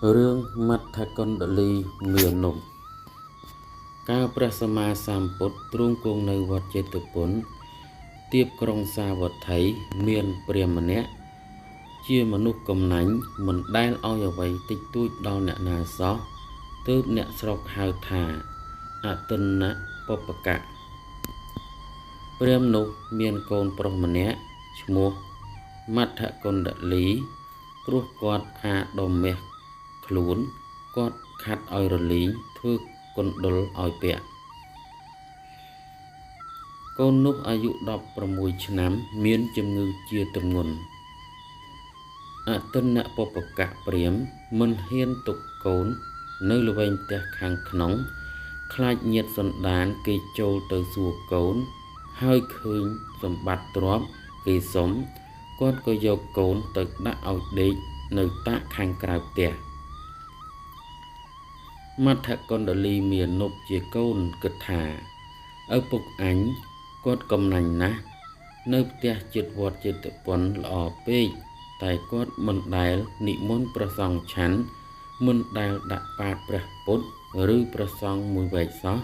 រឿងមត្ថកុណ្ឌលីមានុបកាលព្រះសម្មាសម្ពុទ្ធទ្រង់គង់នៅវត្តចេតុពនទៀបក្រុងសាវត្ថីមានព្រាហ្មណ៍ម្នាក់ជាមនុស្សកំណាញ់មិនដែលឲ្យអ្វីតិចតួចដល់អ្នកណាសោះទើបអ្នកស្រុកហៅថាអតិនៈបបកៈព្រាហ្មណ៍នោះមានកូនប្រុសម្នាក់ឈ្មោះមត្ថកុណ្ឌលីព្រោះគាត់អាដុំមាសខ្លួនគាត់ខាត់ឲ្យរលីងធ្វើកុណ្ឌលឲ្យពាក់កូននោះអាយុ16ឆ្នាំមានជំងឺជាទម្ងន់អតិនៈបបកៈព្រាហ្មណ៍មិនហ៊ានទុកកូននៅល្វែងផ្ទះខាងក្នុងខ្លាចញាតិសន្តានគេចូលទៅសួរកូនហើយឃើញសម្បត្តិទ្រព្យគេសុំគាត់ក៏យកកូនទៅដាក់ឲ្យដេកនៅតាក់ខាងក្រៅផ្ទះមត្ថកុណ្ឌលីមានុបជាកូនគិតថាឪពុកអញគាត់កំណាញ់ណាស់នៅផ្ទះជិតវត្តចេតុពនល្អពេកតែគាត់មិនដែលនិមន្តព្រះសង្ឃឆាន់មិនដែលដាក់បាតព្រះពុទ្ធឬព្រះសង្ឃមួយវែកសោះ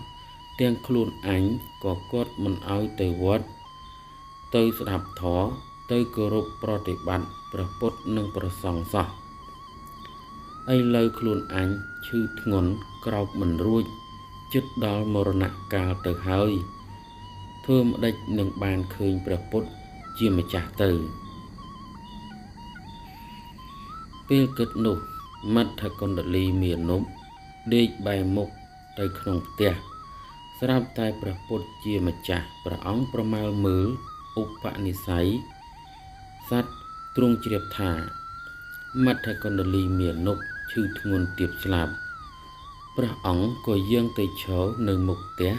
ទាំងខ្លួនអញក៏គាត់មិនឲ្យទៅវត្តទៅស្ដាប់ធម៌ទៅគោរពប្រតិបត្តិព្រះពុទ្ធនិងព្រះសង្ឃសោះឥឡូវខ្លួនអញឈឺធ្ងន់ក្រោកមិនរួចជិតដល់មរណកាលទៅហើយធ្វើម្ដេចនឹងបានឃើញព្រះពុទ្ធជាម្ចាស់ទៅពេលគិតនោះមត្ថកុណ្ឌលីមានុបដេកបែរមុខទៅក្នុងផ្ទះស្រាប់តែព្រះពុទ្ធជាម្ចាស់ព្រះអង្គប្រមាលមើលឧបនិស្ស័យសត្វទ្រង់ជ្រាបថាមត្ថកុណ្ឌលីមានុបឈឺធ្ងន់ទាបស្លាប់ព្រះអង្គក៏យាងទៅឈរនៅមុខផ្ទះ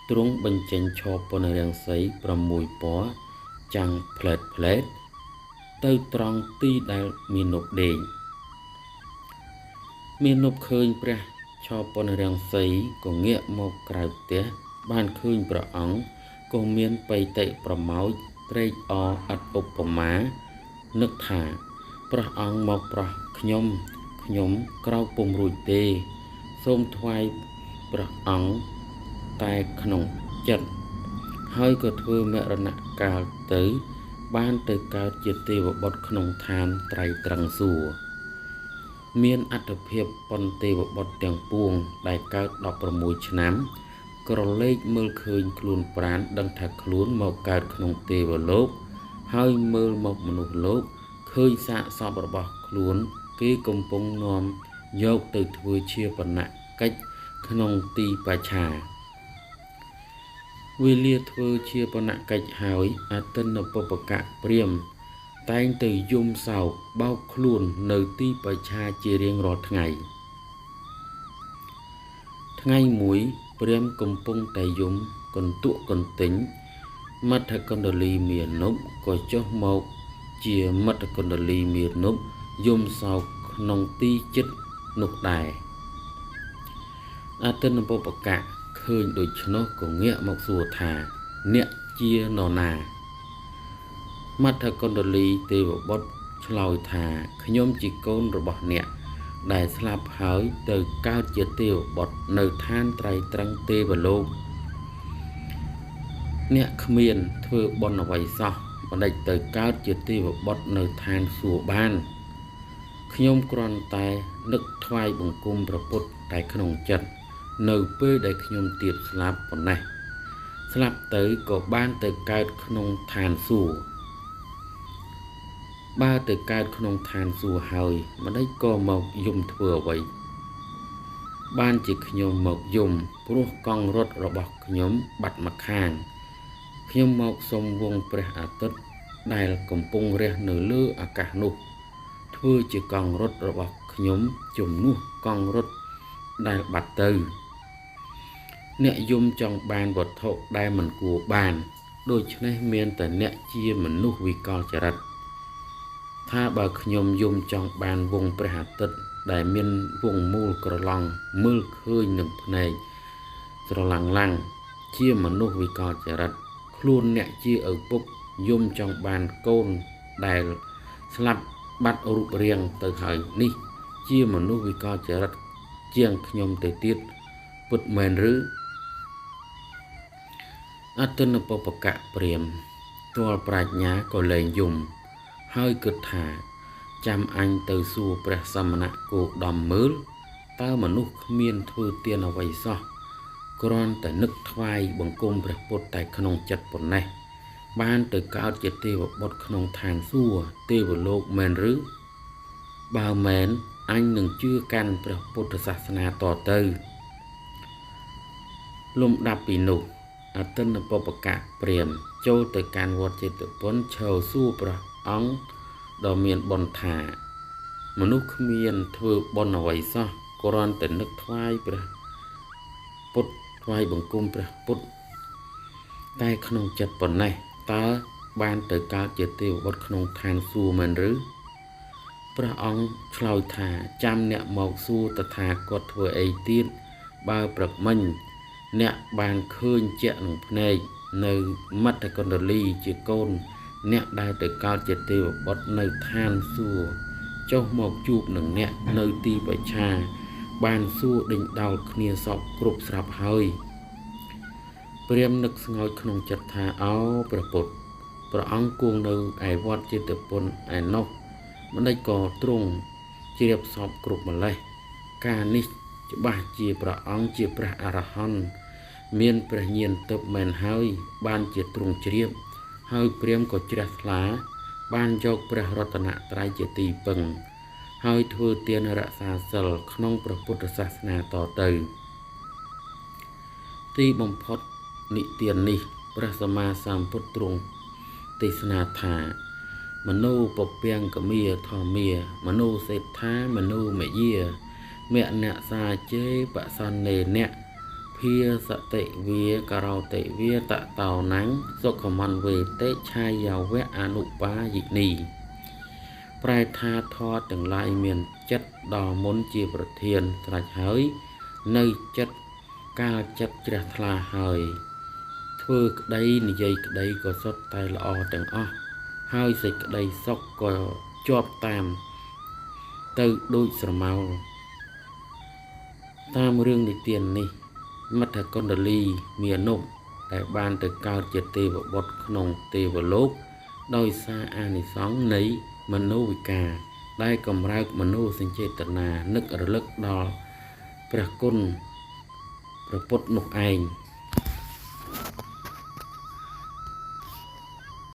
ទ្រង់បញ្ចេញឆពនរាំងសី6ពណ៌ចាំងផ្លែតទៅត្រង់ទីដែលមានុបដេកមានុបឃើញព្រះឆពនរាំងសីក៏ងាកមកក្រៅផ្ទះបានឃើញព្រះអង្គក៏មានបៃតិប្រមោចត្រេកអរឥតឧបមានឹកថាព្រះអង្គមកប្រោះខ្ញុំក្រោកពុំរួចទេសូមថ្វាយព្រះអង្គតែក្នុងចិត្តហើយក៏ធ្វើមរណកាលទៅបានទៅកើតជាទេវបុត្រក្នុងឋានត្រៃត្រង់សួគ៌មានអត្តភាពប៉ុនទេវបុត្រទាំងពួងដែលកើត16ឆ្នាំក្រឡេកមើលឃើញខ្លួនប្រាណដឹងថាខ្លួនមកកើតក្នុងទេវលោកហើយមើលមកមនុស្សលោកឃើញសាកសពរបស់ខ្លួនគេកំពុងនាំយកទៅធ្វើជាបណកិច្ចក្នុងទីបច្ឆាវេលាធ្វើជាបណកិច្ចហើយអតិនបបកៈព្រាហ្មណ៍តែងទៅយំសោកបោកខ្លួននៅទីបច្ឆាជារៀងរាល់ថ្ងៃមួយព្រាហ្មណ៍កំពុងតែយំកន្ទក់កន្ទិញមត្ថកុណ្ឌលីមានុបក៏ចុះមកជាមត្ថកុណ្ឌលីមានុបយំសោកក្នុងទីចិត្តនោះដែរអតិនបបកៈឃើញដូច្នោះក៏ងាកមកសួរថាអ្នកជានរណាមត្ថកុណ្ឌលីទេវបុត្រឆ្លើយថាខ្ញុំជាកូនរបស់អ្នកដែលស្លាប់ហើយទៅកើតជាទេវបុត្រនៅឋានត្រៃត្រង់ទេវលោកអ្នកគ្មានធ្វើបុណ្យអ្វីសោះមិនដេចទៅកើតជាទេវបុត្រនៅឋានសួគ៌បានខ្ញុំគ្រាន់តែនឹកថ្វាយបង្គំព្រះពុទ្ធតែក្នុងចិត្តនៅពេលដែលខ្ញុំទៀបស្លាប់ប៉ុណ្ណេះស្លាប់ទៅក៏បានទៅកើតក្នុងឋានសួគ៌បើទៅកើតក្នុងឋានសួគ៌ហើយមិនដេចក៏មកយំធ្វើអ្វីបានជាខ្ញុំមកយំព្រោះកង់រថរបស់ខ្ញុំបាត់មកខាងខ្ញុំមកសុំវងព្រះអាទិត្យដែលកំពុងរះនៅលើអាកាសនោះធ្វើជាកង់រថរបស់ខ្ញុំជំនួសកង់រថដែលបាត់ទៅអ្នកយំចង់បានវត្ថុដែលមិនគួរបានដូច្នេះមានតែអ្នកជាមនុស្សវិកលចរិតថាបើខ្ញុំយំចង់បានវងព្រះអាទិត្យដែលមានវងមូលក្រឡង់មើលឃើញនឹងភ្នែកស្រឡាំងជាមនុស្សវិកលចរិតខ្លួនអ្នកជាឪពុកយំចង់បានកូនដែលស្លាប់បាត់រូបរាងទៅហើយនេះ ជាមនុស្សវិកលចរិតជាងខ្ញុំទៅទៀតពិតមែនឬអទិនពពកៈព្រាហ្មណ៍ទាល់ប្រាជ្ញាក៏លែងយំហើយគិតថាចាំអញទៅសួរព្រះសមណគោដំមើលតើមនុស្សគ្មានធ្វើទានអ្វីសោះគ្រាន់តែនឹកថ្វាយបង្គំព្រះពុទ្ធតែក្នុងចិត្តប៉ុណ្ណេះបានទៅកើតជាទេវបុត្រក្នុងឋានសួគ៌ទេវលោកមែនឬបើមែនអញនឹងជឿកាន់ព្រះពុទ្ធសាសនាតទៅលំដាប់ពីនោះអទិនពពកៈព្រាហ្មណ៍ចូលទៅកាន់វត្តចេតុពនឈរសួរព្រះអង្គដ៏មានបុណ្យថាមនុស្សគ្មានធ្វើបុណ្យអ្វីសោះគ្រាន់តែនឹកថ្វាយព្រះពុទ្ធថ្វាយបង្គំព្រះពុទ្ធតែក្នុងចិត្តប៉ុណ្ណេះតើបានទៅកើតជាទេវបុត្រក្នុងឋានសួគ៌មែនឬព្រះអង្គឆ្លើយថាចាំអ្នកមកសួរតថាគតធ្វើអីទៀតបើព្រឹកមិញអ្នកបានឃើញជាក់នឹងភ្នែកនៅមត្តកណ្ដលីជាកូនអ្នកដែលទៅកើតជាទេវបុត្រនៅឋានសួគ៌ចុះមកជួបនឹងអ្នកនៅទីបច្ឆាបានសួរដេញដោលគ្នាសពគ្រប់ស្រាប់ហើយព្រាហ្មណ៍នឹកស្ងោចក្នុងចិត្តថាអោព្រះពុទ្ធព្រះអង្គគង់នៅឯវត្តចេតុពនឯណោះម្ដេចក៏ទ្រង់ជ្រាបសពគ្រប់ម្លេះការនេះច្បាស់ជាព្រះអង្គជាព្រះអរហន្តមានព្រះញាណទិព្វមែនហើយបានជាទ្រង់ជ្រាបហើយព្រាហ្មណ៍ក៏ជ្រះថ្លាបានយកព្រះរតនត្រ័យជាទីពឹងហើយធ្វើទានរក្សាសិលក្នុងព្រះពុទ្ធសាសនាតទៅទីបំផុតនិទាននេះព្រះសម្មាសម្ពុទ្ធទ្រង់ទេសនាថាមនោពពាំងកមាធម្មាមនោសេដ្ឋាមនោមយាមអ្នកសាជេបសន្នេអ្នកភាសតិវាករោតិវាតតោណੰសុខមន្វេតេឆាយាវៈអនុបាយិនីប្រែថាធម៌ទាំងឡាយមានចិត្តដ៏មុនជាប្រធានស្រេចហើយនៅចិត្តកាលចិត្តជ្រះថ្លាហើយធ្វើក្តីនិយាយក្តីក៏សុទ្ធតែល្អទាំងអស់ហើយសេចក្តីសុខក៏ជាប់តាមទៅដូចស្រមោលតាមរឿងនិទាននេះមត្ថកណ្ដលីមានុបដែលបានទៅកើតជាទេវបុត្រក្នុងទេវលោកដោយសារអានិសង្សនៃមនោវិការដែលកម្រើកមនោសញ្ចេតនានឹករលឹកដល់ព្រះគុណព្រះពុទ្ធនោះឯង